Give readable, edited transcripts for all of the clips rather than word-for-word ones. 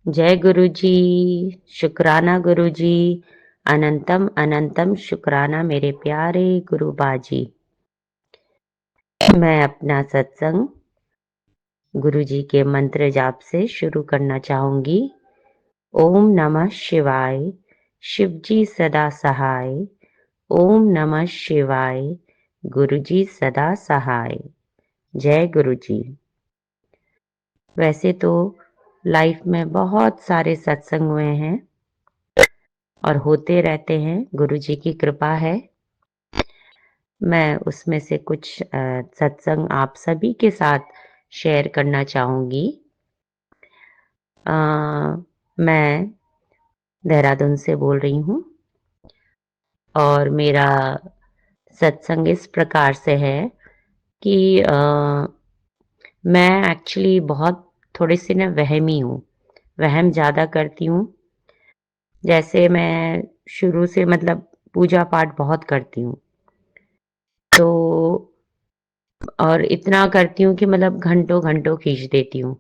जय गुरु जी, शुक्राना गुरु जी, अनंतम अनंतम शुक्राना मेरे प्यारे गुरु बाजी। मैं अपना सत्संग गुरु जी के मंत्र जाप से शुरू करना चाहूंगी। ओम नमः शिवाय, शिव जी सदा सहाय। ओम नमः शिवाय, गुरु जी सदा सहाय। जय गुरु जी। वैसे तो लाइफ में बहुत सारे सत्संग हुए हैं और होते रहते हैं, गुरु जी की कृपा है। मैं उसमें से कुछ सत्संग आप सभी के साथ शेयर करना चाहूँगी। अ, मैं देहरादून से बोल रही हूँ और मेरा सत्संग इस प्रकार से है कि मैं एक्चुअली बहुत थोड़ी-सी ना वहमी हूँ, वहम ज़्यादा करती हूँ। जैसे मैं शुरू से मतलब पूजा-पाठ बहुत करती हूँ, तो और इतना करती हूँ कि मतलब घंटों-घंटों खींच देती हूँ।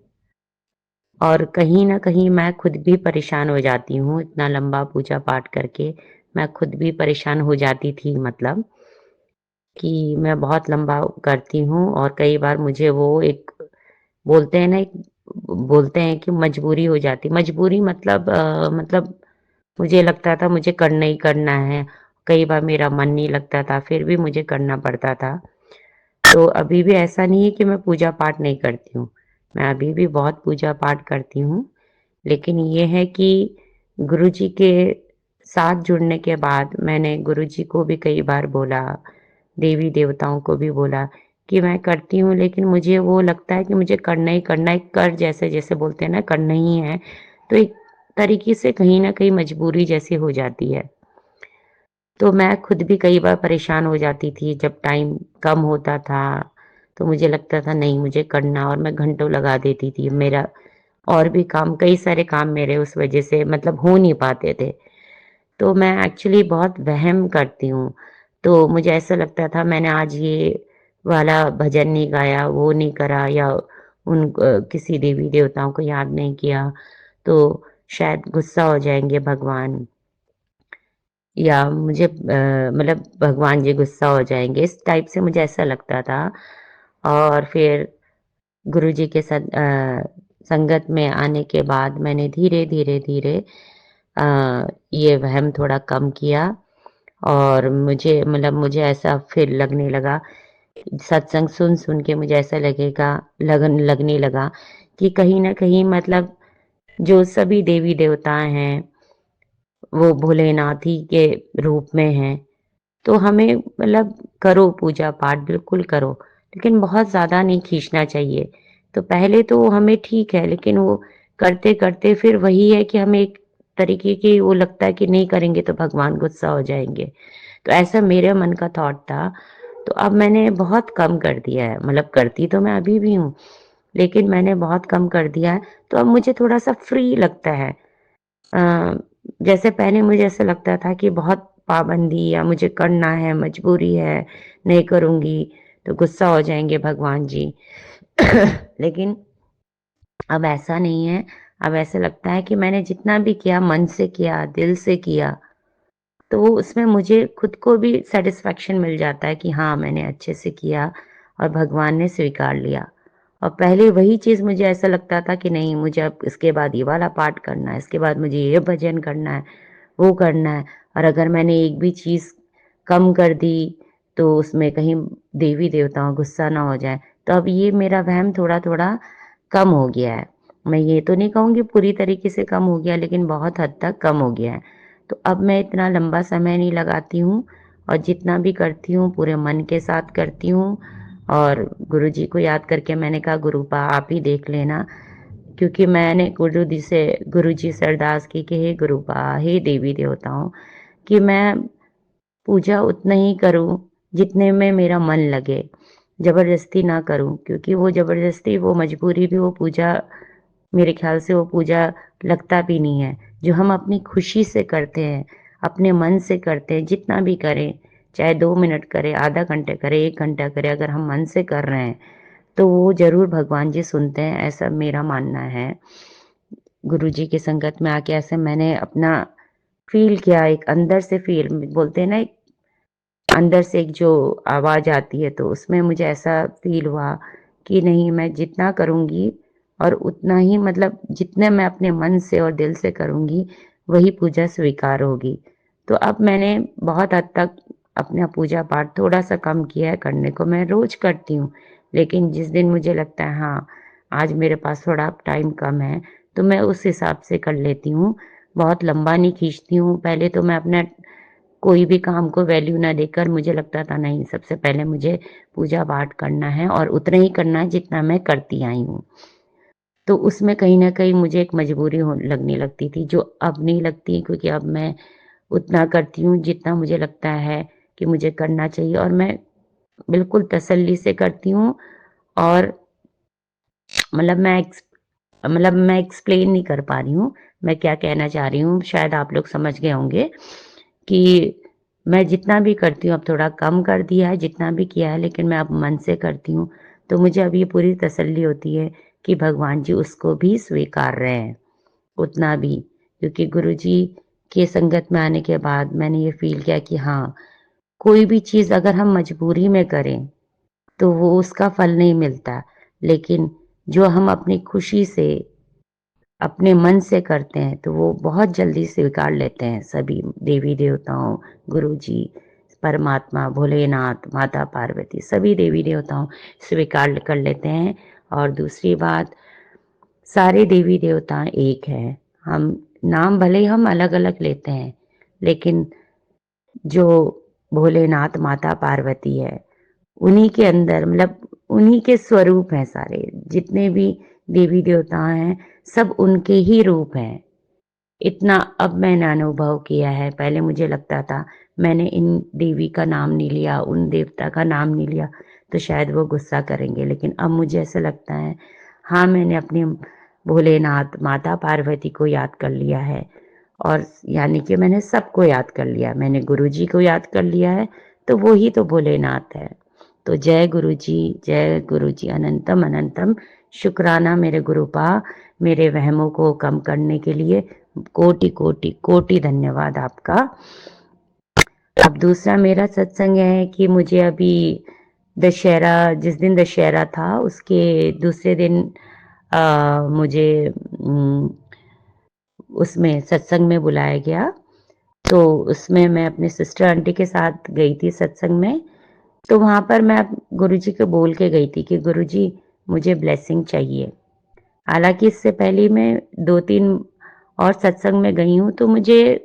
और कहीं न कहीं मैं खुद भी परेशान हो जाती हूँ, इतना लंबा पूजा-पाठ करके मैं खुद भी परेशान हो जाती थी मतलब कि मैं बहुत लंबा करती हूँ और कई बार मुझे वो एक बोलते हैं ना एक बोलते हैं कि मजबूरी हो जाती मजबूरी मतलब मतलब मुझे लगता था मुझे करना ही करना है। कई बार मेरा मन नहीं लगता था, फिर भी मुझे करना पड़ता था। तो अभी भी ऐसा नहीं है कि मैं पूजा-पाठ नहीं करती हूँ, मैं अभी भी बहुत पूजा-पाठ करती हूँ। लेकिन ये है कि गुरुजी के साथ जुड़ने के बाद मैंने गुरुजी को भी कई बार बोला, देवी-देवताओं को भी बोला कि मैं करती हूँ लेकिन मुझे वो लगता है कि मुझे करना ही करना है, कर जैसे-जैसे बोलते हैं ना करना ही है, तो एक तरीके से कहीं न कहीं मजबूरी जैसी हो जाती है। तो मैं खुद भी कई बार परेशान हो जाती थी जब टाइम कम होता था, तो मुझे लगता था नहीं मुझे करना और मैं घंटों लगा देती थी। मेरा और भी काम कई सारे काम मेरे उस वज़ह से मतलब हो नहीं पाते थे। तो मैं एक्चुअली बहुत वहम करती हूँ। तो मुझे ऐसा लगता था मैंने आज ये वाला भजन नहीं गाया, वो नहीं करा या किसी देवी-देवताओं को याद नहीं किया, तो शायद गुस्सा हो जाएँगे भगवान या मुझे मतलब भगवान जी गुस्सा हो जाएँगे, इस टाइप से मुझे ऐसा लगता था। और फिर गुरुजी के साथ संगत में आने के बाद मैंने धीरे-धीरे ये वहम थोड़ा कम किया और मुझे ऐसा फिर लगने लगा सत्संग सुन-सुन के मुझे ऐसा लगने लगा कि कहीं न कहीं मतलब जो सभी देवी-देवता हैं, वो भोलेनाथ ही के रूप में हैं। तो हमें मतलब करो पूजा-पाठ बिल्कुल करो, लेकिन बहुत ज़्यादा नहीं खींचना चाहिए। तो पहले तो हमें ठीक है, लेकिन वो करते-करते फिर वही है कि हमें एक तरीके की वो लगता है कि नहीं करेंगे तो भगवान गुस्सा हो जाएँगे। तो ऐसा मेरे मन का थॉट था, तो अब मैंने बहुत कम कर दिया है, मतलब करती तो मैं अभी भी हूँ, लेकिन मैंने बहुत कम कर दिया है, तो अब मुझे थोड़ा-सा फ्री लगता है। अ, जैसे पहले मुझे ऐसा लगता था कि बहुत पाबंदी या मुझे करना है, मजबूरी है, नहीं करूँगी तो गुस्सा हो जाएँगे भगवान जी। लेकिन अब ऐसा नहीं है, अब ऐसा लगता है कि मैंने जितना भी किया मन से किया, दिल से किया, तो उसमें मुझे खुद को भी सैटिस्फैक्शन मिल जाता है कि हाँ, मैंने अच्छे से किया और भगवान ने स्वीकार लिया। और पहले वही चीज़ मुझे ऐसा लगता था कि नहीं मुझे अब इसके बाद ये वाला पाठ करना है, इसके बाद मुझे ये भजन करना है, वो करना है और अगर मैंने एक भी चीज़ कम कर दी, तो उसमें कहीं देवी-देवताओं गुस्सा ना हो जाएँ। तो अब ये मेरा वहम थोड़ा-थोड़ा कम हो गया है। मैं ये तो नहीं कहूँगी पूरी तरीके से कम हो गया, लेकिन बहुत हद तक कम हो गया है। तो अब मैं इतना लंबा समय नहीं लगाती हूँ और जितना भी करती हूँ पूरे मन के साथ करती हूँ और गुरुजी को याद करके मैंने कहा गुरूपा आप ही देख लेना क्योंकि मैंने गुरुजी से अरदास की कि हे गुरूपा, हे देवी देवताओं कि मैं पूजा उतना ही करूँ जितने में मेरा मन लगे, ज़बरदस्ती ना करूँ क्योंकि वो ज़बरदस्ती वो मजबूरी भी वो पूजा मेरे ख़्याल से वो पूजा लगता भी नहीं है। जो हम अपनी खुशी से करते हैं, अपने मन से करते हैं, जितना भी करें, चाहे 2 मिनट करें, आधा घंटे करें, 1 घंटा करें, अगर हम मन से कर रहे हैं, तो वो ज़रूर भगवान जी सुनते हैं, ऐसा मेरा मानना है। गुरुजी की संगत में आके ऐसे मैंने अपना फ़ील किया, एक अंदर से फ़ील बोलते हैं ना, एक अंदर से एक जो आवाज़ आती है, तो उसमें मुझे ऐसा फ़ील हुआ कि नहीं, मैं जितना करूँगी और उतना ही मतलब जितने मैं अपने मन से और दिल से करूँगी, वही पूजा स्वीकार होगी। तो अब मैंने बहुत हद तक अपना पूजा-पाठ थोड़ा-सा कम किया है करने को, मैं रोज़ करती हूँ। लेकिन जिस दिन मुझे लगता है हाँ, आज मेरे पास थोड़ा टाइम कम है, तो मैं उस हिसाब से कर लेती हूँ। बहुत लंबा नहीं खींचती हूँ। पहले तो मैं अपना कोई भी काम को वैल्यू ना देकर मुझे लगता था नहीं, सबसे पहले मुझे पूजा-पाठ करना है और उतना ही करना है जितना मैं करती आई हूँ। तो उसमें कहीं न कहीं मुझे एक मजबूरी हो लगने लगती थी, जो अब नहीं लगती, क्योंकि अब मैं उतना करती हूँ जितना मुझे लगता है कि मुझे करना चाहिए, और मैं बिल्कुल तसल्ली से करती हूँ। और मतलब मैं एक्सप्लेन नहीं कर पा रही हूँ, मैं क्या कहना चाह रही हूँ, शायद आप लोग समझ गए होंगे कि मैं जितना भी करती हूँ, अब थोड़ा कम कर दिया है, जितना भी किया है, लेकिन मैं अब मन से करती हूँ। तो मुझे अब ये पूरी तसल्ली होती है कि भगवान जी उसको भी स्वीकार रहे हैं, उतना भी। क्योंकि गुरुजी के संगत में आने के बाद मैंने ये फ़ील किया कि हाँ, कोई भी चीज़ अगर हम मजबूरी में करें, तो वो उसका फल नहीं मिलता। लेकिन जो हम अपनी खुशी से, अपने मन से करते हैं, तो वो बहुत जल्दी स्वीकार लेते हैं सभी देवी-देवताओं, गुरुजी, परमात्मा, भोलेनाथ, माता पार्वती, सभी देवी-देवताओं स्वीकार कर लेते हैं। और दूसरी बात, सारे देवी-देवता एक हैं। हम नाम भले ही हम अलग-अलग लेते हैं, लेकिन जो भोलेनाथ, माता पार्वती है, उन्हीं के अंदर मतलब उन्हीं के स्वरूप हैं सारे। जितने भी देवी-देवता हैं, सब उनके ही रूप हैं। इतना अब मैंने अनुभव किया है, पहले मुझे लगता था मैंने इन देवी का नाम नहीं लिया, उन देवता का नाम नहीं लिया, तो शायद वो गुस्सा करेंगे। लेकिन अब मुझे ऐसा लगता है, हाँ, मैंने अपने भोलेनाथ, माता पार्वती को याद कर लिया है, और यानी कि मैंने सबको याद कर लिया। मैंने गुरुजी को याद कर लिया है, तो वो ही तो भोलेनाथ है। तो जय गुरुजी, अनंतम अनंतम शुक्राना मेरे गुरुपा, मेरे वहमों को कम करने के लिए कोटि कोटि कोटि धन्यवाद आपका। अब दूसरा मेरा सत्संग है कि मुझे अभी दशहरा, जिस दिन दशहरा था उसके दूसरे दिन मुझे उसमें सत्संग में बुलाया गया। तो उसमें मैं अपने सिस्टर आंटी के साथ गई थी सत्संग में। तो वहाँ पर मैं गुरुजी को बोल के गई थी कि गुरुजी, मुझे ब्लेसिंग चाहिए। हालाँकि इससे पहले मैं 2-3 और सत्संग में गई हूँ, तो मुझे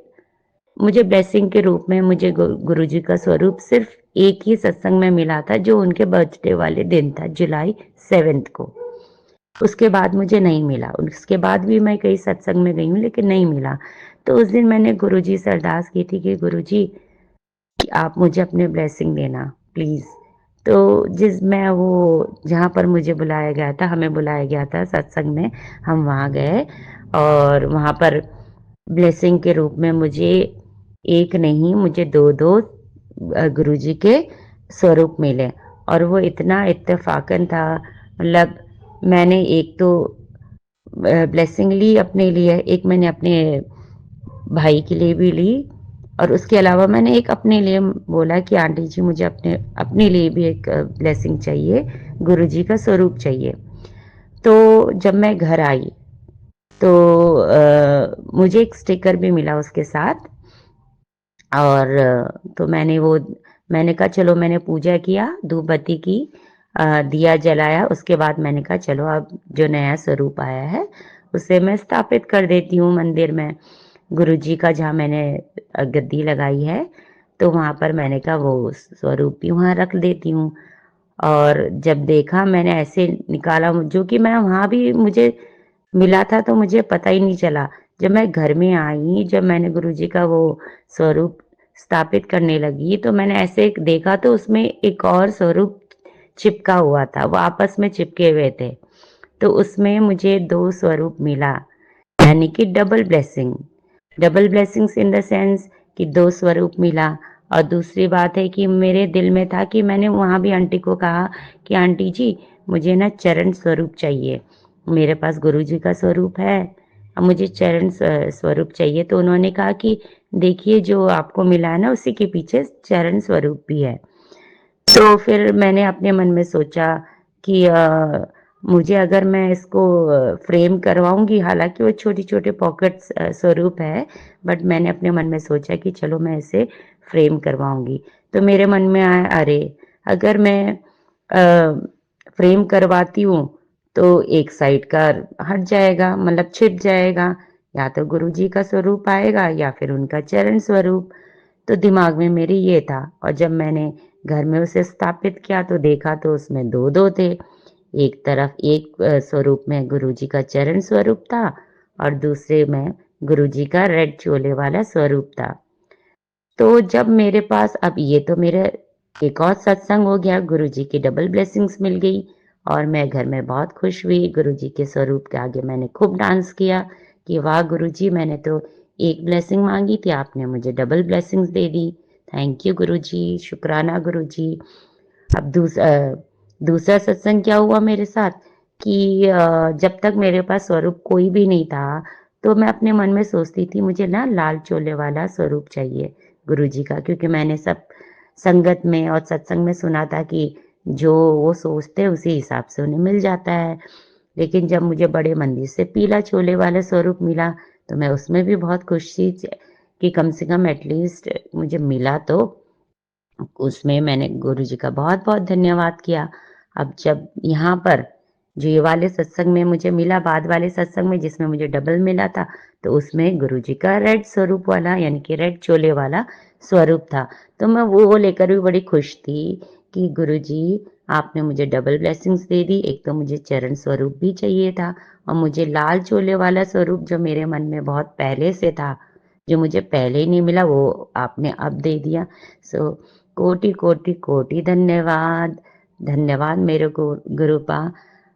मुझे ब्लेसिंग के रूप में मुझे गुरुजी का स्वरूप सिर्फ़ एक ही सत्संग में मिला था, जो उनके बर्थडे वाले दिन था, जुलाई 7th को। उसके बाद मुझे नहीं मिला। उसके बाद भी मैं कई सत्संग में गई हूँ, लेकिन नहीं मिला। तो उस दिन मैंने गुरुजी से अरदास की थी कि गुरुजी, कि आप मुझे अपने ब्लेसिंग देना प्लीज़। तो जहाँ पर मुझे बुलाया गया था, हमें बुलाया गया था सत्संग में, हम वहाँ गए, और वहाँ पर ब्लेसिंग के रूप में मुझे एक नहीं, मुझे 2-2 गुरुजी के स्वरूप मिले, और वो इतना इत्तेफ़ाकन था। मतलब मैंने एक तो ब्लेसिंग ली अपने लिए, एक मैंने अपने भाई के लिए भी ली, और उसके अलावा मैंने एक अपने लिए बोला कि आंटी जी, मुझे अपने अपने लिए भी एक ब्लेसिंग चाहिए, गुरुजी का स्वरूप चाहिए। तो जब मैं घर आई, तो मुझे एक स्टिकर भी मिला उसके साथ, और तो मैंने कहा चलो, मैंने पूजा किया, धूप बत्ती की, दिया जलाया, उसके बाद मैंने कहा चलो अब जो नया स्वरूप आया है, उसे मैं स्थापित कर देती हूँ मंदिर में। गुरुजी का जहाँ मैंने गद्दी लगाई है, तो वहाँ पर मैंने कहा वो स्वरूप भी वहाँ रख देती हूँ। और जब देखा, मैंने ऐसे निकाला, जो कि मैं वहाँ भी मुझे मिला था, तो मुझे पता ही नहीं चला। जब मैं घर में आई, जब मैंने गुरुजी का वो स्वरूप स्थापित करने लगी, तो मैंने ऐसे देखा, तो उसमें एक और स्वरूप चिपका हुआ था, वो आपस में चिपके हुए थे। तो उसमें मुझे 2 स्वरूप मिला, यानी कि double blessings in the sense कि 2 स्वरूप मिला। और दूसरी बात है कि मेरे दिल में था कि मैंने वहाँ भी आंटी को कहा कि आंटी जी, मुझे ना चरण स्वरूप चाहिए। मेरे पास गुरुजी का स्वरूप है, अब मुझे चरण स्वरूप चाहिए, तो उन्होंने कहा कि देखिए जो आपको मिला है ना उसी के पीछे चरण स्वरूप भी है। तो फिर मैंने अपने मन में सोचा कि मुझे अगर मैं इसको फ्रेम करवाऊँगी, हालाँकि वो छोटे-छोटे पॉकेट्स स्वरूप है, बट मैंने अपने मन में सोचा कि चलो मैं इसे फ्रेम करवाऊँगी। तो मेरे मन में आया अरे! अगर मैं फ्रेम करवाती हूँ, तो एक साइड का हट जाएगा, मतलब छिप जाएगा, या तो गुरुजी का स्वरूप आएगा या फिर उनका चरण स्वरूप। तो दिमाग में मेरे ये था, और जब मैंने घर में उसे स्थापित किया तो देखा तो उसमें 2-2 थे। एक तरफ एक स्वरूप में गुरुजी का चरण स्वरूप था और दूसरे में गुरुजी का रेड चोले वाला स्वरूप था। तो जब मेरे पास, अब ये तो मेरा एक और सत्संग हो गया, गुरुजी की डबल ब्लेसिंग्स मिल गई और मैं घर में बहुत खुश हुई। गुरुजी के स्वरूप के आगे मैंने खूब डांस किया कि वाह गुरुजी, मैंने तो एक ब्लेसिंग माँगी थी, आपने मुझे डबल ब्लेसिंग्स दे दी। थैंक यू गुरुजी, शुक्राना गुरुजी। अब दूसरा सत्संग क्या हुआ मेरे साथ कि जब तक मेरे पास स्वरूप कोई भी नहीं था, तो मैं अपने मन में सोचती थी मुझे ना लाल चोले वाला स्वरूप चाहिए गुरुजी का, क्योंकि मैंने सब संगत में और सत्संग में सुना था कि जो वो सोचते हैं उसी हिसाब से उन्हें मिल जाता है। लेकिन जब मुझे बड़े मंदिर से पीला छोले वाला स्वरूप मिला, तो मैं उसमें भी बहुत खुश थी कि कम से कम एटलीस्ट मुझे मिला तो। उसमें मैंने गुरुजी का बहुत-बहुत धन्यवाद किया। अब जब यहाँ पर जो ये वाले सत्संग में मुझे मिला, बाद वाले सत्संग में जिसमें मुझे डबल मिला था, तो उसमें गुरुजी का रेड स्वरूप वाला यानी कि रेड चोले वाला स्वरूप था। तो मैं वो लेकर भी बड़ी खुश थी कि गुरुजी आपने मुझे डबल ब्लेसिंग्स दे दी। एक तो मुझे चरण स्वरूप भी चाहिए था और मुझे लाल चोले वाला स्वरूप जो मेरे मन में बहुत पहले से था, जो मुझे पहले ही नहीं मिला, वो आपने अब दे दिया। सो कोटि कोटि कोटि धन्यवाद। धन्यवाद मेरे को गुरुपा।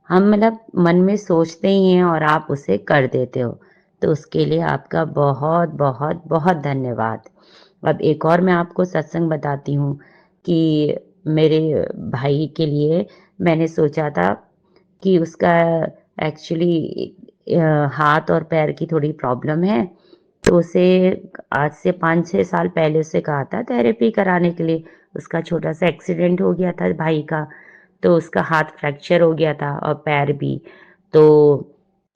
हम मतलब मन में सोचते ही हैं और आप उसे कर देते हो, तो उसके लिए आपका बहुत बहुत बहुत धन्यवाद। अब एक और मैं आपको सत्संग बताती हूँ कि मेरे भाई के लिए मैंने सोचा था कि उसका एक्चुअली हाथ और पैर की थोड़ी प्रॉब्लम है, तो उसे आज से 5-6 साल पहले उसे कहा था थेरेपी कराने के लिए। उसका छोटा-सा एक्सीडेंट हो गया था भाई का, तो उसका हाथ फ्रैक्चर हो गया था और पैर भी। तो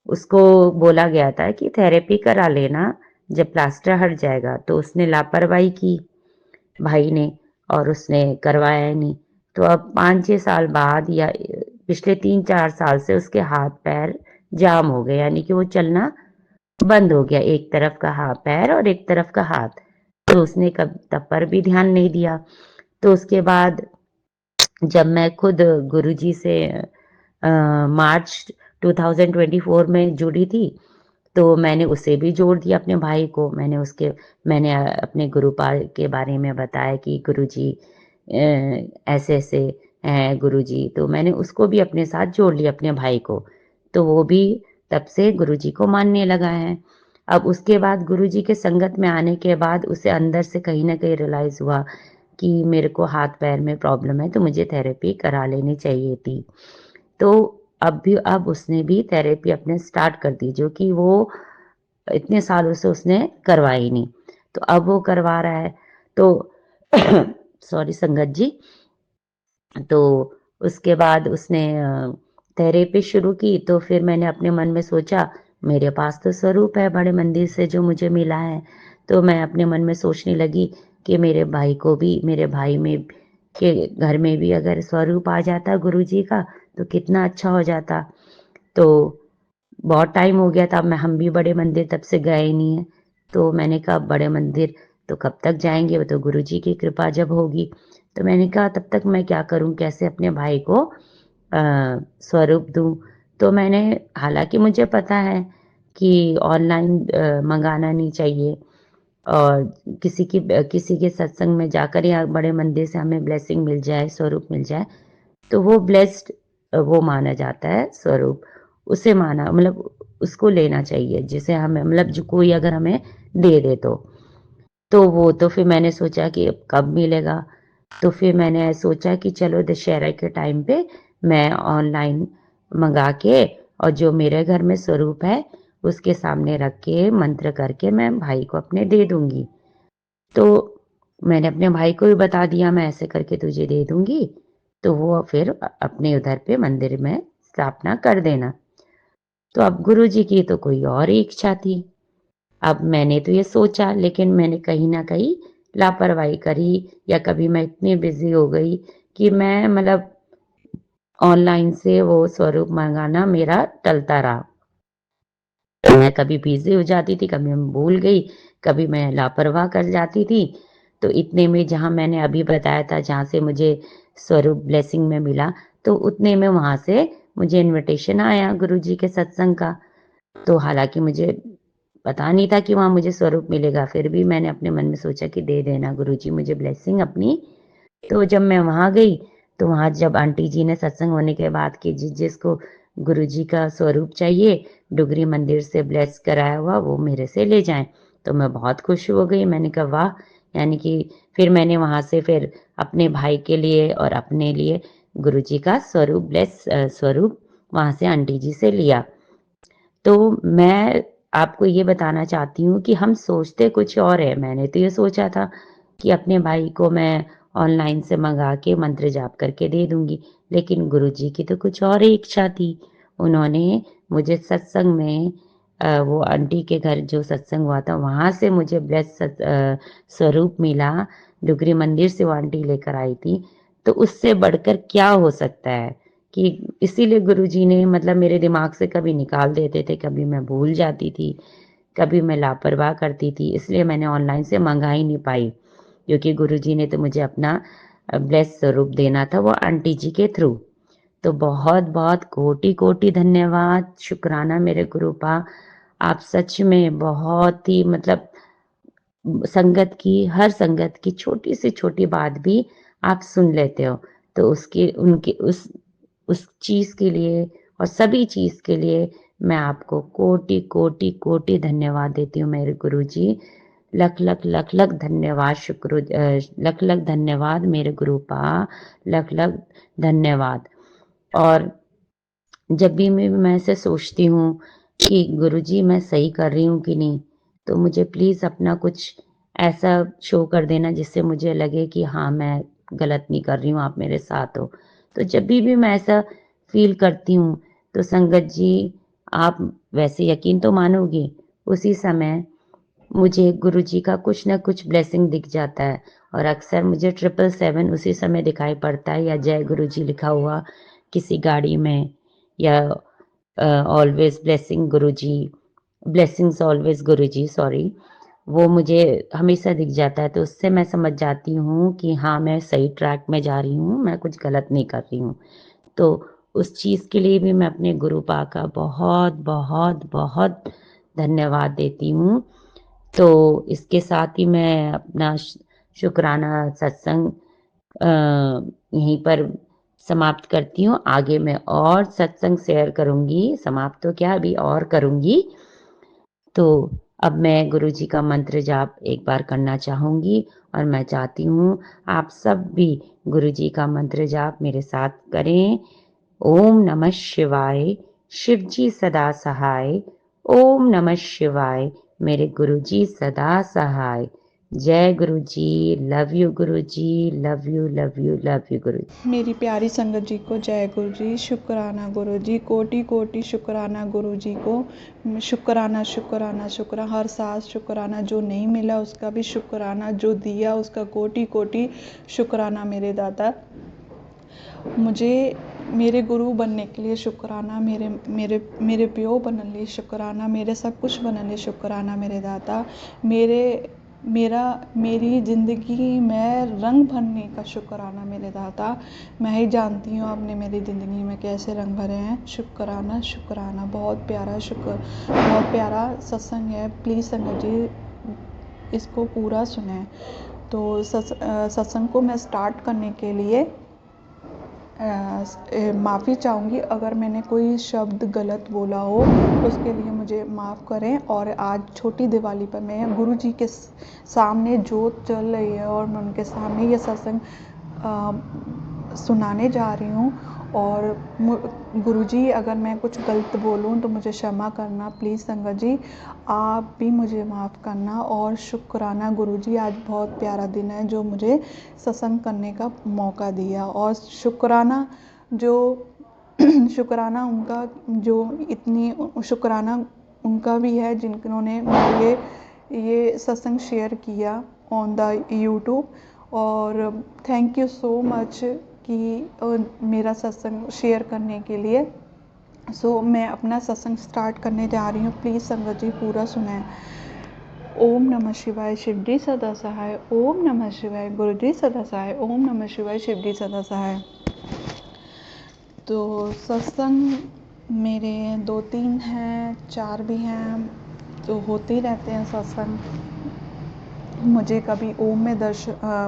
उसको बोला गया था कि थेरेपी करा लेना, जब प्लास्टर हट जाएगा। तो उसने लापरवाही की भाई ने, और उसने करवाया ही नहीं। तो अब 5-6 साल बाद या पिछले 3-4 साल से उसके हाथ-पैर जाम हो गए, यानी कि वो चलना बंद हो गया, एक तरफ का पैर और एक तरफ का हाथ। तो उसने कब तब पर भी ध्यान नहीं दिया। तो उसके बाद जब मैं खुद गुरुजी से मार्च 2024 में जुड़ी थी, तो मैंने उसे भी जोड़ दिया अपने भाई को। मैंने अपने गुरुपाल के बारे में बताया कि गुरुजी ऐसे-ऐसे हैं गुरुजी, तो मैंने उसको भी अपने साथ जोड़ लिया अपने भाई को। तो वो भी तब से गुरुजी को मानने लगा है। अब उसके बाद गुरुजी के संगत में आने के बाद उसे अंदर से कहीं न कहीं रियलाइज़ हुआ कि मेरे को हाथ-पैर में प्रॉब्लम है, तो मुझे थेरेपी करा लेनी चाहिए थी। तो अब उसने भी थेरेपी अपने स्टार्ट कर दी, जो कि वो इतने सालों से उसने करवाई नहीं। तो अब वो करवा रहा है। तो सॉरी संगत जी। तो उसके बाद उसने थेरेपी शुरू की, तो फिर मैंने अपने मन में सोचा मेरे पास तो स्वरूप है बड़े मंदिर से जो मुझे मिला है। तो मैं अपने मन में सोचने लगी कि मेरे भाई में के घर में भी अगर स्वरूप आ जाता गुरुजी का, तो कितना अच्छा हो जाता। तो बहुत टाइम हो गया था, मैं हम भी बड़े मंदिर तब से गए ही नहीं हैं। तो मैंने कहा बड़े मंदिर तो कब तक जाएँगे, वो तो गुरुजी की कृपा जब होगी। तो मैंने कहा तब तक मैं क्या करूँ, कैसे अपने भाई को स्वरूप दूँ। तो मैंने, हालाँकि मुझे पता है कि ऑनलाइन मँगाना नहीं चाहिए, और किसी के सत्संग में जाकर या बड़े मंदिर से हमें ब्लेसिंग मिल जाए, स्वरूप मिल जाए, तो वो ब्लेस्ड वो माना जाता है स्वरूप। उसे माना मतलब उसको लेना चाहिए, जिसे हमें मतलब जो कोई अगर हमें दे दे तो। तो वो तो फिर मैंने सोचा कि अब कब मिलेगा? तो फिर मैंने सोचा कि चलो दशहरा के टाइम पे मैं ऑनलाइन मँगा के, और जो मेरे घर में स्वरूप है उसके सामने रख के मंत्र करके मैं भाई को अपने दे दूँगी। तो मैंने अपने भाई को भी बता दिया मैं ऐसे करके तुझे दे दूँगी, तो वो फिर अपने उधर पे मंदिर में स्थापना कर देना। तो अब गुरुजी की तो कोई और ही इच्छा थी। अब मैंने तो ये सोचा लेकिन मैंने कहीं न कहीं लापरवाही करी या कभी मैं इतनी बिज़ी हो गई कि मैं मतलब ऑनलाइन से वो स्वरूप मँगाना मेरा टलता रहा। मैं कभी बिज़ी हो जाती थी, कभी मैं भूल गई, कभी मैं लापरवाह कर जाती थी। तो इतने में जहाँ मैंने अभी बताया था जहाँ से मुझे स्वरूप ब्लेसिंग में मिला, तो उतने में वहाँ से मुझे इन्विटेशन आया गुरुजी के सत्संग का। तो हालाँकि मुझे पता नहीं था कि वहाँ मुझे स्वरूप मिलेगा, फिर भी मैंने अपने मन में सोचा कि दे देना गुरुजी मुझे ब्लेसिंग अपनी। तो जब मैं वहाँ गई, तो वहाँ जब आंटी जी ने सत्संग होने के बाद कि जिसको गुरुजी का स्वरूप चाहिए, डुगरी मंदिर से ब्लेस कराया हुआ, वो मेरे से ले जाएँ। तो मैं बहुत खुश हो गई, मैंने कहा वाह! यानी कि फिर मैंने वहाँ से फिर अपने भाई के लिए और अपने लिए गुरुजी का स्वरूप वहाँ से आंटी जी से लिया। तो मैं आपको ये बताना चाहती हूँ कि हम सोचते कुछ और है। मैंने तो ये सोचा था कि अपने भाई को मैं ऑनलाइन से मँगा के मंत्र जाप करके दे दूँगी, लेकिन गुरुजी की तो कुछ और ही इच्छा थी। उन्होंने मुझे सत्संग में वो आंटी के घर जो सत्संग हुआ था, वहाँ से मुझे स्वरूप मिला, डुगरी मंदिर से वो आंटी लेकर आई थी। तो उससे बढ़कर क्या हो सकता है? कि इसीलिए गुरुजी ने मतलब मेरे दिमाग से कभी निकाल देते थे, कभी मैं भूल जाती थी, कभी मैं लापरवाह करती थी, इसलिए मैंने ऑनलाइन से मँगा ही नहीं पाई, क्योंकि गुरुजी ने तो मुझे अपना ब्लेस स्वरूप देना था वो आंटी जी के थ्रू। तो बहुत-बहुत कोटि-कोटि धन्यवाद, शुक्राना मेरे गुरुपा, आप सच में बहुत ही मतलब हर संगत की छोटी से छोटी बात भी आप सुन लेते हो। तो उसके उनके उस चीज़ के लिए और सभी चीज़ के लिए मैं आपको कोटि, कोटि, कोटि धन्यवाद देती हूँ मेरे गुरुजी। लख-लख, लख-लख धन्यवाद लख-लख धन्यवाद मेरे गुरुपा, लख-लख धन्यवाद। और जब भी मैं ऐसे सोचती हूँ कि गुरुजी मैं सही कर रही हूँ कि नहीं, तो मुझे प्लीज़ अपना कुछ ऐसा शो कर देना जिससे मुझे लगे कि हाँ, मैं गलत नहीं कर रही हूँ, आप मेरे साथ हो। तो जब भी मैं ऐसा फ़ील करती हूँ, तो संगत जी आप वैसे यकीन तो मानोगे, उसी समय मुझे गुरुजी का कुछ न कुछ ब्लेसिंग दिख जाता है और अक्सर मुझे 777 उसी समय दिखाई पड़ता है या जय गुरुजी लिखा हुआ किसी गाड़ी में या ऑलवेज़ ब्लेसिंग गुरुजी ब्लेसिंग्स ऑलवेज़ गुरुजी सॉरी, वो मुझे हमेशा दिख जाता है, तो उससे मैं समझ जाती हूँ कि हाँ, मैं सही ट्रैक में जा रही हूँ, मैं कुछ गलत नहीं कर रही हूँ। तो उस चीज़ के लिए भी मैं अपने गुरुपा का बहुत, बहुत, बहुत धन्यवाद देती हूँ। तो इसके साथ ही मैं अपना शुक्राना सत्संग यहीं पर समाप्त करती हूँ। आगे मैं और सत्संग शेयर करूँगी, समाप्त तो क्या अभी और करूँगी। तो अब मैं गुरुजी का मंत्र जाप एक बार करना चाहूँगी और मैं चाहती हूँ आप सब भी गुरुजी का मंत्र जाप मेरे साथ करें। ओम नमः शिवाय, शिव जी सदा सहाय। ओम नमः शिवाय, मेरे गुरुजी सदा सहाय। जय Guruji, love you Guruji, love you, love you, love you Guruji. मेरी प्यारी संगत जी को जय गुरु जी, शुक्राना गुरु जी, कोटि कोटि शुक्राना गुरु जी को। शुक्राना शुक्राना शुक्राना, हर सांस शुक्राना, जो नहीं मिला उसका भी शुक्राना, जो दिया उसका कोटि कोटि शुक्राना मेरे दादा। मुझे मेरे गुरु बनने के लिए शुक्राना, मेरे मेरे मेरे प्यो बनने लिए शुक्राना, मेरे सब कुछ बनने लिए शुक्राना मेरे दाता। मेरी ज़िंदगी में रंग भरने का शुक्राना मेरे दाता। मैं ही जानती हूँ आपने मेरी ज़िंदगी में कैसे रंग भरे हैं। शुक्राना शुक्राना, बहुत प्यारा सत्संग है। प्लीज़ संगत जी इसको पूरा सुने। तो सत्संग को मैं स्टार्ट करने के लिए माफ़ी चाहूँगी अगर मैंने कोई शब्द गलत बोला हो, उसके लिए मुझे माफ़ करें। और आज छोटी दिवाली पर मैं गुरु जी के सामने जोत जल रही है और मैं उनके सामने ये सत्संग सुनाने जा रही हूँ। और गुरुजी अगर मैं कुछ गलत बोलूँ तो मुझे क्षमा करना प्लीज़। संगत जी आप भी मुझे माफ़ करना। और शुक्राना गुरुजी, आज बहुत प्यारा दिन है जो मुझे सत्संग करने का मौका दिया। और शुक्राना जो शुक्राना उनका, जो इतनी शुक्राना उनका भी है जिन्होंने मुझे ये सत्संग शेयर किया ऑन द यूट्यूब। और थैंक यू सो मच कि मेरा सत्संग शेयर करने के लिए। सो मैं अपना सत्संग स्टार्ट करने जा रही हूँ। प्लीज़ संगत जी पूरा सुनाएं। ओम नमः शिवाय, शिव जी सदा सहाय। ओम नमः शिवाय, गुरु जी सदा सहाय। ओम नमः शिवाय, शिव जी सदा सहाय। तो सत्संग मेरे 2-3 हैं, 4 भी हैं, तो होते ही रहते हैं सत्संग। मुझे कभी ओम में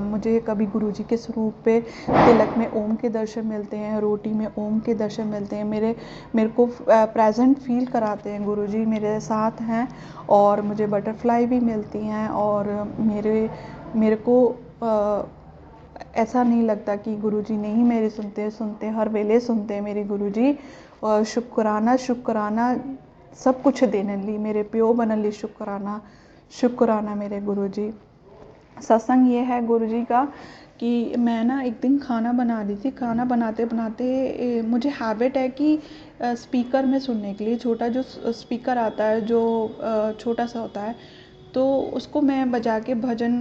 मुझे कभी गुरुजी के स्वरूप पे तिलक में ओम के दर्शन मिलते हैं, रोटी में ओम के दर्शन मिलते हैं। मेरे को प्रेजेंट फील कराते हैं गुरुजी, मेरे साथ हैं। और मुझे बटरफ्लाई भी मिलती हैं। और मेरे को ऐसा नहीं लगता कि गुरुजी नहीं मेरी सुनते हर वेले सुनते हैं मेरी गुरुजी। और शुक्राना शुक्राना सब कुछ देने ली मेरे प्यो बनन ली। शुक्राना मेरे गुरुजी। सत्संग ये है गुरुजी का कि मैं ना एक दिन खाना बना रही थी। खाना बनाते बनाते मुझे हैबिट है कि स्पीकर में सुनने के लिए, छोटा जो स्पीकर आता है जो छोटा सा होता है, तो उसको मैं बजा के भजन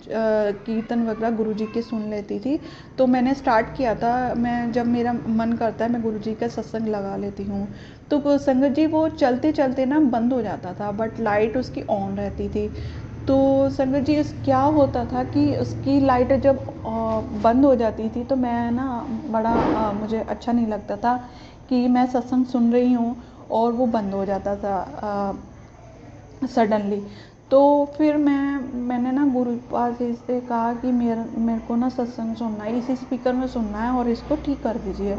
कीर्तन वगैरह गुरुजी के सुन लेती थी। तो मैंने स्टार्ट किया था, मैं जब मेरा मन करता है मैं गुरुजी का सत्संग लगा लेती हूँ। तो संगत जी वो चलते चलते ना बंद हो जाता था, बट लाइट उसकी ऑन रहती थी। तो संगत जी क्या होता था कि उसकी लाइट जब बंद हो जाती थी तो मैं ना बड़ा मुझे अच्छा नहीं लगता था कि मैं सत्संग सुन रही हूँ और वो बंद हो जाता था सडनली। तो फिर मैंने ना गुरु पास से कहा कि मेरे को ना सत्संग सुनना है, इसी स्पीकर में सुनना है और इसको ठीक कर दीजिए।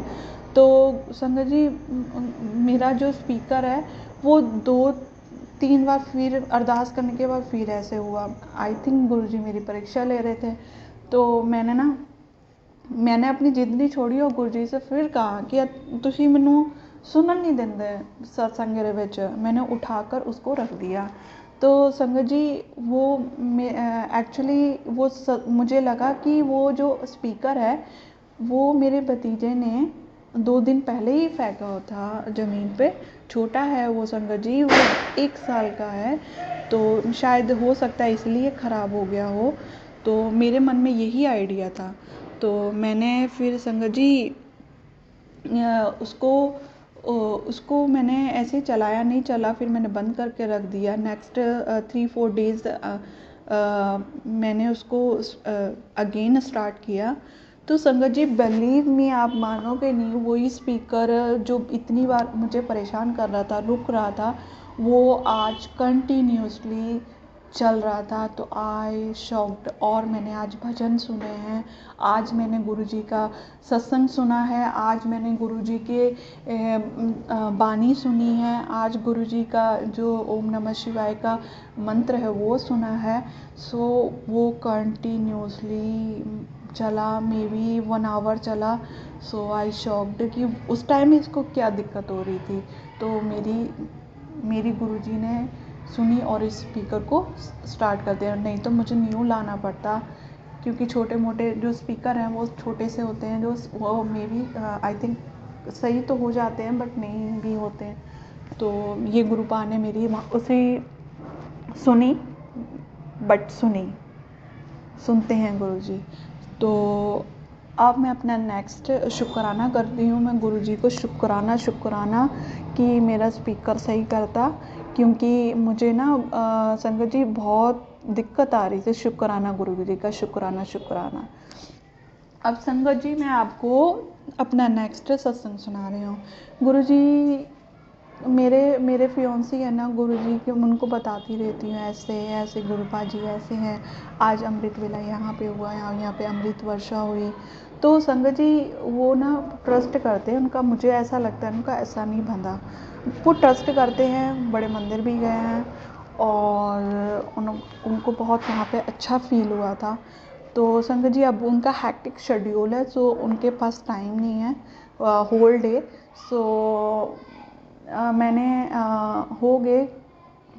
तो संगत जी मेरा जो स्पीकर है वो 2-3 बार फिर अरदास करने के बाद फिर ऐसे हुआ। आई थिंक गुरुजी मेरी परीक्षा ले रहे थे। तो मैंने अपनी जिद नहीं छोड़ी और गुरुजी से फिर कहा कि तुसी मैनू सुनन नहीं देंदे सत्संग दे विच। मैंने उठाकर उसको रख दिया। तो संगत जी वो एक्चुअली मुझे लगा कि वो जो स्पीकर है वो मेरे भतीजे ने 2 दिन पहले ही फेंका था ज़मीन पे। छोटा है वो संगत जी, वो 1 साल का है। तो शायद हो सकता है इसलिए ख़राब हो गया हो। तो मेरे मन में यही आइडिया था। तो मैंने फिर संगत जी उसको मैंने ऐसे चलाया नहीं चला, फिर मैंने बंद करके रख दिया। नेक्स्ट 3-4 डेज़ मैंने उसको अगेन स्टार्ट किया। तो संगत जी बिलीव मी, आप मानोगे नहीं, वही स्पीकर जो इतनी बार मुझे परेशान कर रहा था, रुक रहा था, वो आज कंटिन्यूसली चल रहा था। तो आई शॉक्ड। और मैंने आज भजन सुने हैं, आज मैंने गुरुजी का सत्संग सुना है, आज मैंने गुरुजी के बानी सुनी है, आज गुरुजी का जो ओम नमः शिवाय का मंत्र है वो सुना है। सो वो कंटिन्यूसली चला, मे बी 1 आवर चला। सो आई शॉक्ड कि उस टाइम इसको क्या दिक्कत हो रही थी। तो मेरी गुरुजी ने सुनी और इस स्पीकर को स्टार्ट कर दिया। नहीं तो मुझे न्यू लाना पड़ता, क्योंकि छोटे मोटे जो स्पीकर हैं वो छोटे से होते हैं, जो वो मे बी आई थिंक सही तो हो जाते हैं बट नहीं भी होते हैं। तो ये गुरुपा ने मेरी उसे सुनी, बट सुनते हैं गुरुजी। तो अब मैं अपना नेक्स्ट शुक्राना करती हूँ। मैं गुरुजी को शुक्राना कि मेरा स्पीकर सही करता, क्योंकि मुझे ना संगत जी बहुत दिक्कत आ रही थी। शुक्राना गुरुजी का शुक्राना। अब संगत जी मैं आपको अपना नेक्स्ट सत्संग सुना रही हूँ। गुरुजी मेरे फियोंसी है ना, गुरुजी के उनको बताती रहती हूँ ऐसे ऐसे गुरुपा जी ऐसे हैं, आज अमृत वेला यहाँ पे हुआ, यहाँ पे अमृत वर्षा हुई। तो संगत जी वो ना ट्रस्ट करते हैं, उनका मुझे ऐसा लगता है उनका ऐसा नहीं बंधा, वो ट्रस्ट करते हैं, बड़े मंदिर भी गए हैं और उनको बहुत वहाँ पे अच्छा फील हुआ था। तो संगत जी अब उनका हैक्टिक शेड्यूल है, सो उनके पास टाइम नहीं है। Whole day. सो मैंने हो गए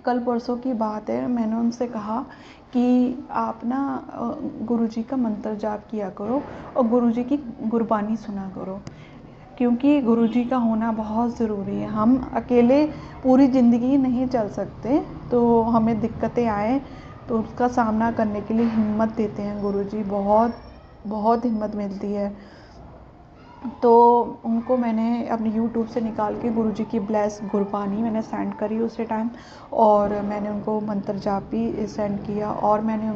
कल परसों की बात है, मैंने उनसे कहा कि आप ना गुरुजी का मंत्र जाप किया करो और गुरुजी की गुरबानी सुना करो, क्योंकि गुरुजी का होना बहुत ज़रूरी है। हम अकेले पूरी ज़िंदगी नहीं चल सकते, तो हमें दिक्कतें आए तो उसका सामना करने के लिए हिम्मत देते हैं गुरुजी, बहुत बहुत हिम्मत मिलती है। तो उनको मैंने अपने यूट्यूब से निकाल के गुरुजी की ब्लेस गुरबानी मैंने सेंड करी उसी टाइम, और मैंने उनको मंत्र जाप भी सेंड किया, और मैंने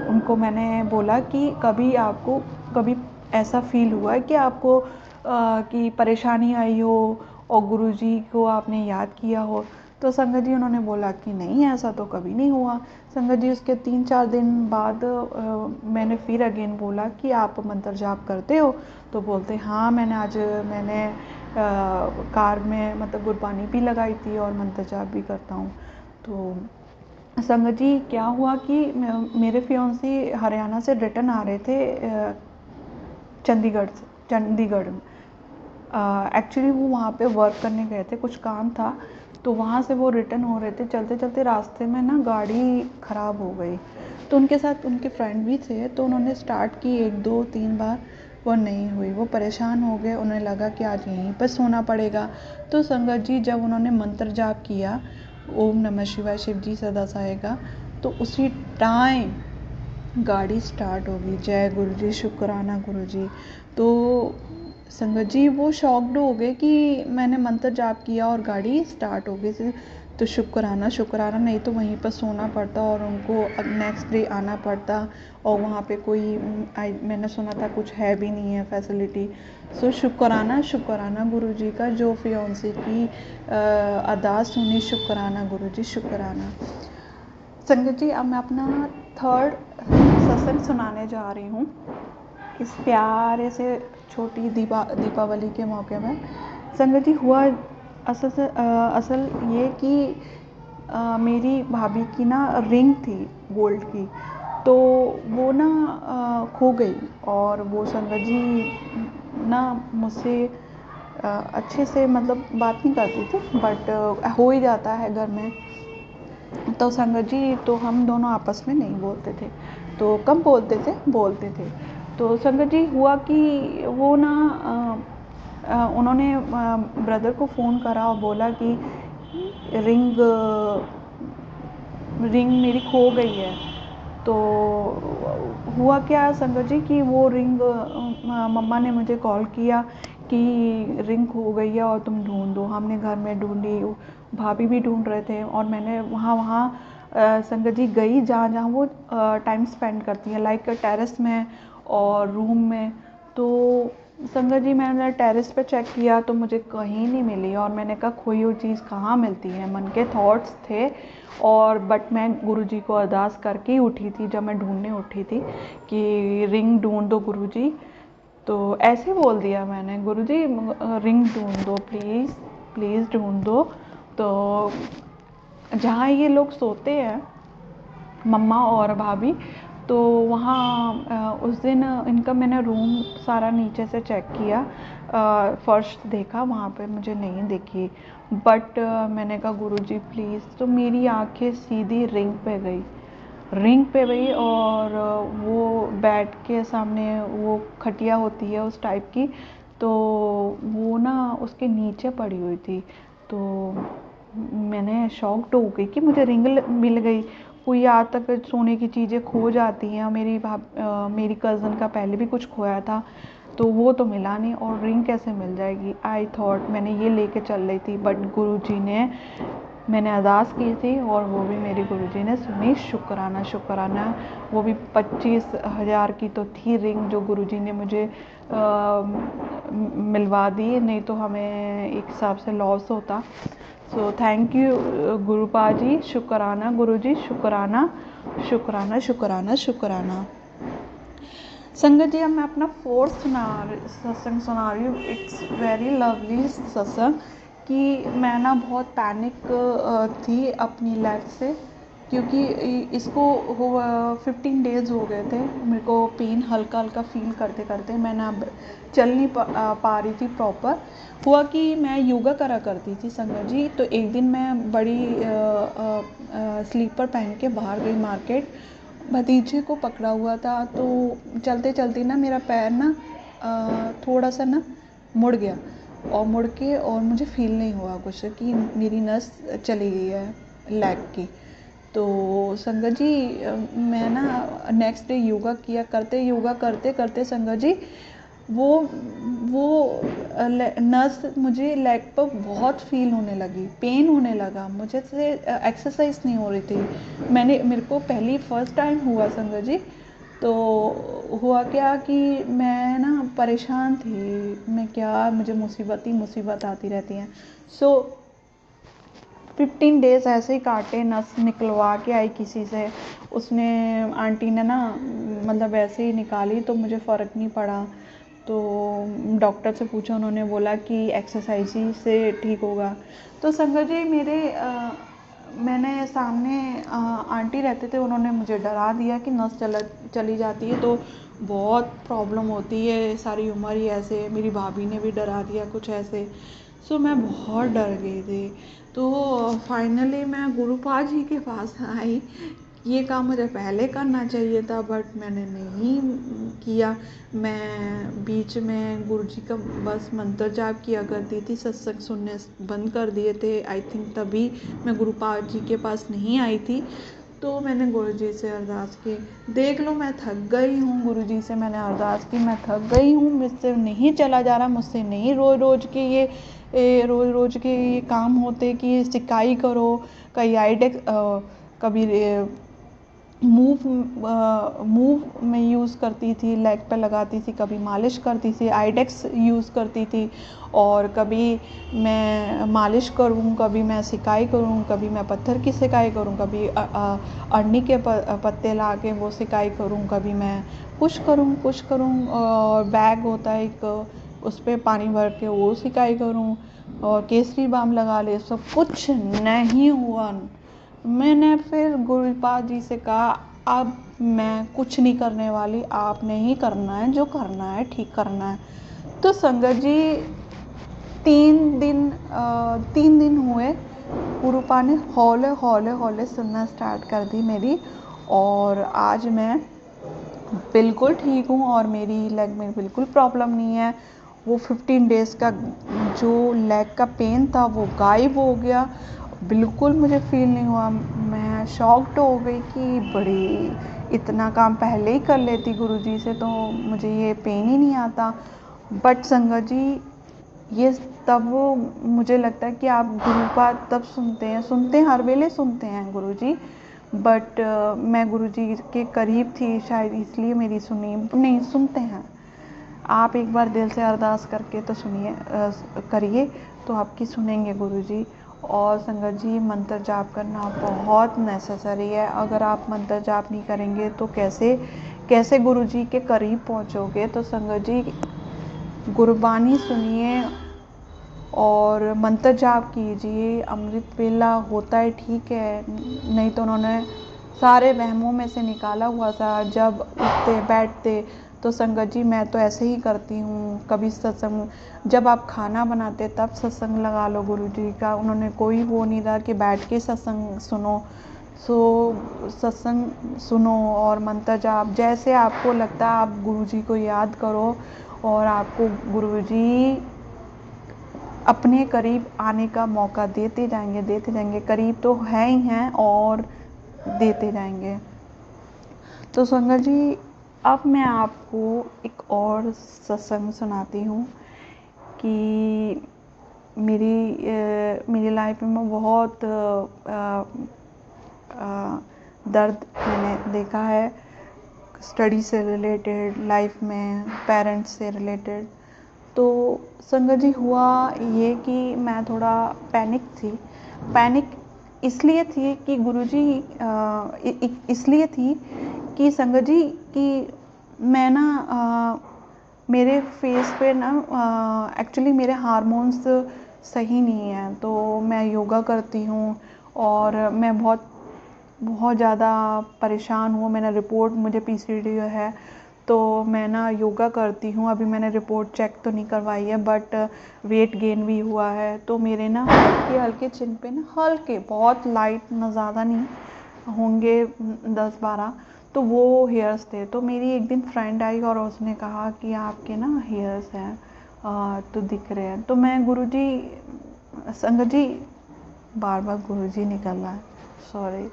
उनको मैंने बोला कि कभी आपको कभी ऐसा फील हुआ है कि आपको कि परेशानी आई हो और गुरुजी को आपने याद किया हो? तो संगत जी उन्होंने बोला कि नहीं, ऐसा तो कभी नहीं हुआ। संगत जी उसके 3-4 दिन बाद मैंने फिर अगेन बोला कि आप मंत्र जाप करते हो? तो बोलते हाँ, मैंने कार में मतलब गुरबानी भी लगाई थी और मंत्र जाप भी करता हूँ। तो संगत जी क्या हुआ कि मेरे फियांसी हरियाणा से रिटर्न आ रहे थे चंडीगढ़। एक्चुअली वो वहाँ पे वर्क करने गए थे, कुछ काम था, तो वहाँ से वो रिटर्न हो रहे थे। चलते चलते रास्ते में ना गाड़ी ख़राब हो गई, तो उनके साथ उनके फ्रेंड भी थे, तो उन्होंने स्टार्ट की 1-2-3 बार, वो नहीं हुई। वो परेशान हो गए, उन्हें लगा कि आज यहीं पर सोना पड़ेगा। तो संगत जी जब उन्होंने मंत्र जाप किया ओम नमः शिवाय शिव जी सदा सहायगा, तो उसी टाइम गाड़ी स्टार्ट होगी। जय गुरु जी, शुक्राना गुरु जी। तो संगत जी वो शॉक्ड हो गए कि मैंने मंत्र जाप किया और गाड़ी स्टार्ट हो गई। तो शुक्राना शुक्राना, नहीं तो वहीं पर सोना पड़ता और उनको नेक्स्ट डे आना पड़ता, और वहाँ पे कोई मैंने सुना था कुछ है भी नहीं है फैसिलिटी। सो शुक्राना शुक्राना गुरु जी का, जो फियांसे की अरदास सुनी, शुक्राना गुरु जी, शुक्राना। संगत जी अब मैं अपना थर्ड सत्संग सुनाने जा रही हूँ इस प्यारे से छोटी दीपावली के मौके में। संगत जी हुआ असल ये कि मेरी भाभी की ना रिंग थी गोल्ड की, तो वो ना खो गई, और वो संगत जी ना मुझसे अच्छे से मतलब बात नहीं करती थी, बट हो ही जाता है घर में। तो संगत जी तो हम दोनों आपस में नहीं बोलते थे, तो कम बोलते थे। तो संगत जी हुआ कि वो ना उन्होंने ब्रदर को फ़ोन करा और बोला कि रिंग मेरी खो गई है। तो हुआ क्या संगत जी कि वो रिंग मम्मा ने मुझे कॉल किया कि रिंग खो गई है और तुम ढूंढ दो। हमने घर में ढूंढी, भाभी भी ढूंढ रहे थे, और मैंने वहाँ संगत जी गई जहाँ जहाँ वो टाइम स्पेंड करती हैं, लाइक टेरेस में और रूम में। तो संगत जी मैंने टेरेस पे चेक किया तो मुझे कहीं नहीं मिली, और मैंने कहा खोई हुई चीज़ कहाँ मिलती है, मन के थॉट्स थे। और बट मैं गुरुजी को अरदास करके ही उठी थी जब मैं ढूंढने उठी थी कि रिंग ढूंढ दो गुरुजी। तो ऐसे बोल दिया मैंने, गुरुजी रिंग ढूंढ दो प्लीज़, प्लीज़ ढूंढ दो। तो जहाँ ये लोग सोते हैं मम्मा और भाभी, तो वहाँ उस दिन इनका मैंने रूम सारा नीचे से चेक किया, फर्श देखा, वहाँ पे मुझे नहीं दिखी। बट मैंने कहा गुरुजी प्लीज़, तो मेरी आंखें सीधी रिंग पे गई, और वो बेड के सामने वो खटिया होती है उस टाइप की, तो वो ना उसके नीचे पड़ी हुई थी। तो मैंने शॉक्ड हो गई कि मुझे रिंग मिल गई। कोई आज तक सोने की चीज़ें खो जाती हैं, मेरी कज़न का पहले भी कुछ खोया था, तो वो तो मिला नहीं, और रिंग कैसे मिल जाएगी। आई थॉट मैंने ये लेके चल रही थी, बट गुरुजी ने, मैंने अरदास की थी और वो भी मेरे गुरुजी ने सुनी। शुक्राना शुक्राना। वो भी 25,000 की तो थी रिंग जो गुरुजी ने मुझे मिलवा दी, नहीं तो हमें एक हिसाब से लॉस होता। सो थैंक यू गुरुपा जी, शुक्राना गुरुजी, शुक्राना शुक्राना शुक्राना शुक्राना। संगत जी अब मैं अपना फोर्थ सत्संग सुना रही हूँ। इट्स वेरी लवली सत्संग कि मैं ना बहुत पैनिक थी अपनी लाइफ से, क्योंकि इसको 15 डेज़ हो गए थे मेरे को पेन हल्का हल्का फील करते करते। मैं ना चल नहीं पा रही थी प्रॉपर। हुआ कि मैं योगा करा करती थी संगत जी। तो एक दिन मैं बड़ी स्लीपर पहन के बाहर गई मार्केट, भतीजे को पकड़ा हुआ था। तो चलते चलते ना मेरा पैर ना थोड़ा सा ना मुड़ गया, और मुड़ के और मुझे फील नहीं हुआ कुछ कि मेरी नस चली गई है लेग की। तो संगत जी मैं ना नेक्स्ट डे योगा करते करते संगत जी वो वो नस मुझे लेग पर बहुत फील होने लगी, पेन होने लगा। मुझे से एक्सरसाइज नहीं हो रही थी। मेरे को पहली फर्स्ट टाइम हुआ संगत जी। तो हुआ क्या कि मैं ना परेशान थी, मैं क्या, मुझे मुसीबत ही मुसीबत आती रहती हैं। सो 15 डेज़ ऐसे ही काटे, नस निकलवा के आई किसी से, उसने आंटी ने ना मतलब ऐसे ही निकाली, तो मुझे फ़र्क नहीं पड़ा। तो डॉक्टर से पूछा, उन्होंने बोला कि एक्सरसाइज ही से ठीक होगा। तो संगत जी मैंने सामने आंटी रहते थे, उन्होंने मुझे डरा दिया कि नस चली जाती है तो बहुत प्रॉब्लम होती है, सारी उम्र ही ऐसे। मेरी भाभी ने भी डरा दिया कुछ ऐसे। सो मैं बहुत डर गई थी। तो फाइनली मैं गुरुपाद जी के पास आई। ये काम मुझे पहले करना चाहिए था, बट मैंने नहीं किया। मैं बीच में गुरु जी का बस मंत्र जाप किया करती थी, सत्संग सुनने बंद कर दिए थे आई थिंक, तभी मैं गुरुपाद जी के पास नहीं आई थी। तो मैंने गुरु जी से अरदास की, देख लो मैं थक गई हूँ। गुरु जी से मैंने अरदास की, मैं थक गई हूँ, मुझसे नहीं चला जा रहा, मुझसे नहीं रोज़ रोज़ के ये काम होते कि सिकाई करो, कहीं आइडेक्स कभी मूव में यूज़ करती थी, लेग पे लगाती थी, कभी मालिश करती थी, आइडेक्स यूज़ करती थी, और कभी मैं मालिश करूँ, कभी मैं सिकाई करूँ, कभी मैं पत्थर की सिकाई करूँ, कभी अरनी के पत्ते ला के वो सिकाई करूँ, कभी मैं कुछ करूँ। और बैग होता है एक, उस पर पानी भर के वो सिकाई करूँ, और केसरी बाम लगा ले, सब कुछ नहीं हुआ। मैंने फिर गुरुपाद जी से कहा, अब मैं कुछ नहीं करने वाली, आपने ही करना है, जो करना है ठीक करना है। तो संगत जी 3 दिन हुए, गुरुपाद ने हौले हौले हौले सुनना स्टार्ट कर दी मेरी, और आज मैं बिल्कुल ठीक हूँ, और मेरी लेग में बिल्कुल प्रॉब्लम नहीं है। वो 15 डेज़ का जो लेग का पेन था वो गायब हो गया, बिल्कुल मुझे फील नहीं हुआ। मैं शॉक्ड हो गई कि बड़ी, इतना काम पहले ही कर लेती गुरुजी से तो मुझे ये पेन ही नहीं आता। बट संगत जी ये तब मुझे लगता है कि आप गुरुपाद तब सुनते हैं हर वेले सुनते हैं गुरुजी, बट मैं गुरुजी के करीब थी शायद, इसलिए मेरी सुनी नहीं। सुनते हैं आप, एक बार दिल से अरदास करके तो सुनिए, करिए तो आपकी सुनेंगे गुरुजी। और संगत जी मंत्र जाप करना बहुत नेसेसरी है। अगर आप मंत्र जाप नहीं करेंगे तो कैसे गुरुजी के करीब पहुंचोगे। तो संगत जी गुरबानी सुनिए और मंत्र जाप कीजिए। अमृत वेला होता है ठीक है, नहीं तो उन्होंने सारे वहमों में से निकाला हुआ था। जब उठते बैठते तो संगत जी मैं तो ऐसे ही करती हूँ। कभी सत्संग, जब आप खाना बनाते तब सत्संग लगा लो गुरु जी का, उन्होंने कोई वो नहीं था कि बैठ के सत्संग सुनो। सत्संग सुनो और मंत्र जाप, जैसे आपको लगता है आप गुरु जी को याद करो, और आपको गुरु जी अपने करीब आने का मौका देते जाएंगे। करीब तो है ही हैं और देते जाएंगे। तो संगत जी अब मैं आपको एक और सत्संग सुनाती हूँ कि मेरी लाइफ में बहुत दर्द मैंने देखा है, स्टडी से रिलेटेड, लाइफ में पेरेंट्स से रिलेटेड। तो संगत जी हुआ ये कि मैं थोड़ा पैनिक इसलिए थी कि गुरुजी इसलिए थी कि संगत जी कि मैं ना मेरे फेस पे ना एक्चुअली मेरे हार्मोन्स सही नहीं हैं। तो मैं योगा करती हूँ और मैं बहुत बहुत ज़्यादा परेशान हूँ। मैंने रिपोर्ट, मुझे पीसीओडी है, तो मैं ना योगा करती हूँ। अभी मैंने रिपोर्ट चेक तो नहीं करवाई है, बट वेट गेन भी हुआ है। तो मेरे ना हल्के हल्के चिन पे ना, हल्के, बहुत लाइट ना, ज़्यादा नहीं होंगे, 10-12, तो वो हेयर्स थे। तो मेरी एक दिन फ्रेंड आई और उसने कहा कि आपके ना हेयर्स हैं, तो दिख रहे हैं। तो मैं गुरुजी, संगत जी, बार बार गुरुजी निकल रहा है, सॉरी।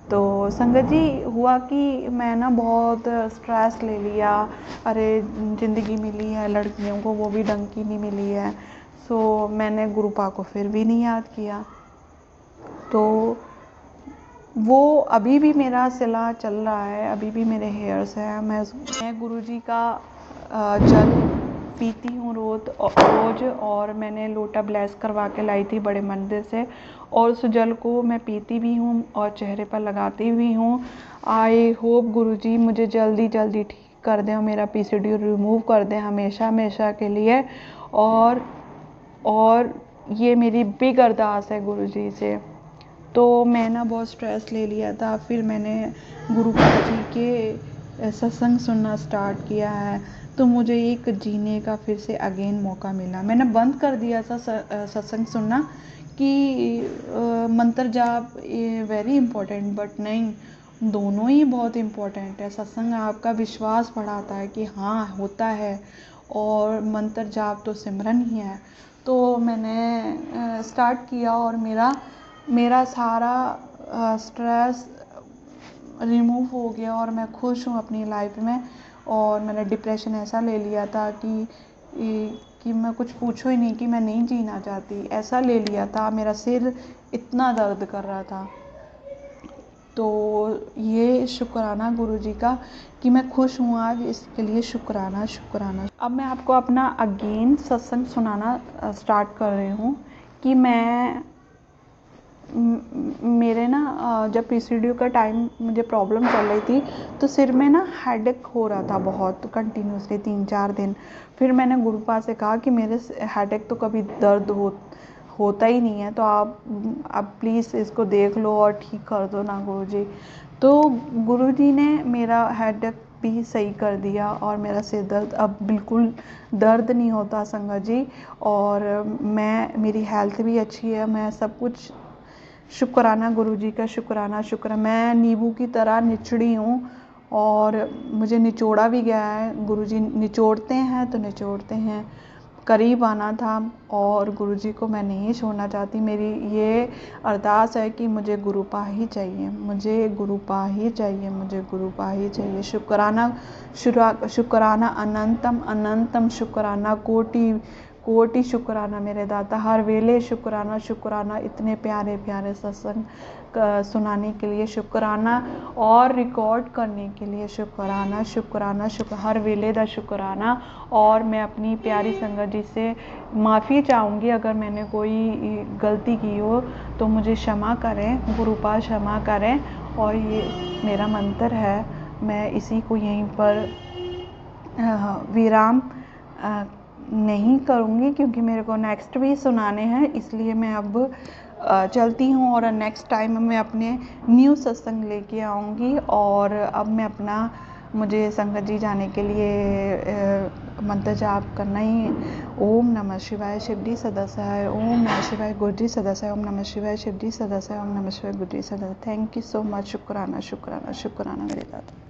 तो संगत जी, हुआ कि मैं ना बहुत स्ट्रेस ले लिया। अरे, ज़िंदगी मिली है लड़कियों को, वो भी ढंग की नहीं मिली है। सो मैंने गुरुपा को फिर भी नहीं याद किया। तो वो अभी भी मेरा सिला चल रहा है, अभी भी मेरे हेयर्स हैं। मैं गुरुजी का जल पीती हूँ रोज़, और मैंने लोटा ब्लेस करवा के लाई थी बड़े मंदिर से, और उस जल को मैं पीती भी हूँ और चेहरे पर लगाती भी हूँ। आई होप गुरुजी मुझे जल्दी जल्दी ठीक कर दें और मेरा पीसीओडी रिमूव कर दें हमेशा हमेशा के लिए। और ये मेरी बिग अरदास है गुरुजी से। तो मैं ना बहुत स्ट्रेस ले लिया था, फिर मैंने गुरुपाल जी के सत्संग सुनना स्टार्ट किया है। तो मुझे एक जीने का फिर से अगेन मौका मिला। मैंने बंद कर दिया था सत्संग सुनना कि मंत्र जाप वेरी इम्पोर्टेंट, बट नहीं, दोनों ही बहुत इम्पोर्टेंट है। सत्संग आपका विश्वास बढ़ाता है कि हाँ होता है, और मंत्र जाप तो सिमरन ही है। तो मैंने स्टार्ट किया, और मेरा सारा स्ट्रेस रिमूव हो गया, और मैं खुश हूँ अपनी लाइफ में। और मैंने डिप्रेशन ऐसा ले लिया था कि मैं कुछ पूछो ही नहीं, कि मैं नहीं जीना चाहती, ऐसा ले लिया था। मेरा सिर इतना दर्द कर रहा था। तो ये शुक्राना गुरुजी का कि मैं खुश हूँ आज, इसके लिए शुक्राना शुक्राना। अब मैं आपको अपना अगेन सत्संग सुनाना स्टार्ट कर रही हूँ कि मेरे ना जब पीसीओडी का टाइम मुझे प्रॉब्लम चल रही थी, तो सिर में ना हेडेक हो रहा था बहुत कंटिन्यूसली 3-4 दिन। फिर मैंने गुरुपा से कहा कि मेरे हेडेक तो कभी दर्द होता ही नहीं है, तो आप प्लीज़ इसको देख लो और ठीक कर दो ना गुरुजी। तो गुरुजी ने मेरा हेडेक भी सही कर दिया, और मेरा सिर दर्द अब बिल्कुल दर्द नहीं होता संगत जी। और मेरी हेल्थ भी अच्छी है। मैं सब कुछ शुक्राना गुरुजी का, शुक्र। मैं नींबू की तरह निचड़ी हूँ, और मुझे निचोड़ा भी गया है। गुरुजी निचोड़ते हैं तो निचोड़ते हैं। करीब आना था, और गुरुजी को मैं नहीं छोड़ना चाहती। मेरी ये अरदास है कि मुझे गुरुपा ही चाहिए, मुझे गुरुपा ही चाहिए, मुझे गुरुपा ही चाहिए। शुक्राना अनंतम अनंतम, शुक्राना कोटि कोटि, शुक्राना मेरे दाता। हर वेले शुक्राना शुक्राना, इतने प्यारे प्यारे सत्संग सुनाने के लिए शुक्राना, और रिकॉर्ड करने के लिए शुक्राना शुक्राना हर वेले दा शुक्राना। और मैं अपनी प्यारी संगत जी से माफ़ी चाहूँगी अगर मैंने कोई गलती की हो, तो मुझे क्षमा करें, गुरुपा क्षमा करें। और ये मेरा मंत्र है, मैं इसी को यहीं पर विराम नहीं करूँगी, क्योंकि मेरे को नेक्स्ट भी सुनाने हैं। इसलिए मैं अब चलती हूँ, और नेक्स्ट टाइम मैं अपने न्यू सत्संग लेके आऊँगी। और अब मैं अपना, मुझे संगत जी जाने के लिए मंत्र जाप करना ही। ओम नमः शिवाय शिवजी सदासाय, ओम नमः शिवाय गुरुजी सदासाय, ओम नमः शिवाय शिवजी सदासाय, ओम नमः शिवाय गुरुजी सदासाय। Thank you so much. शुक्राना शुक्राना शुक्राना मेरे दादा।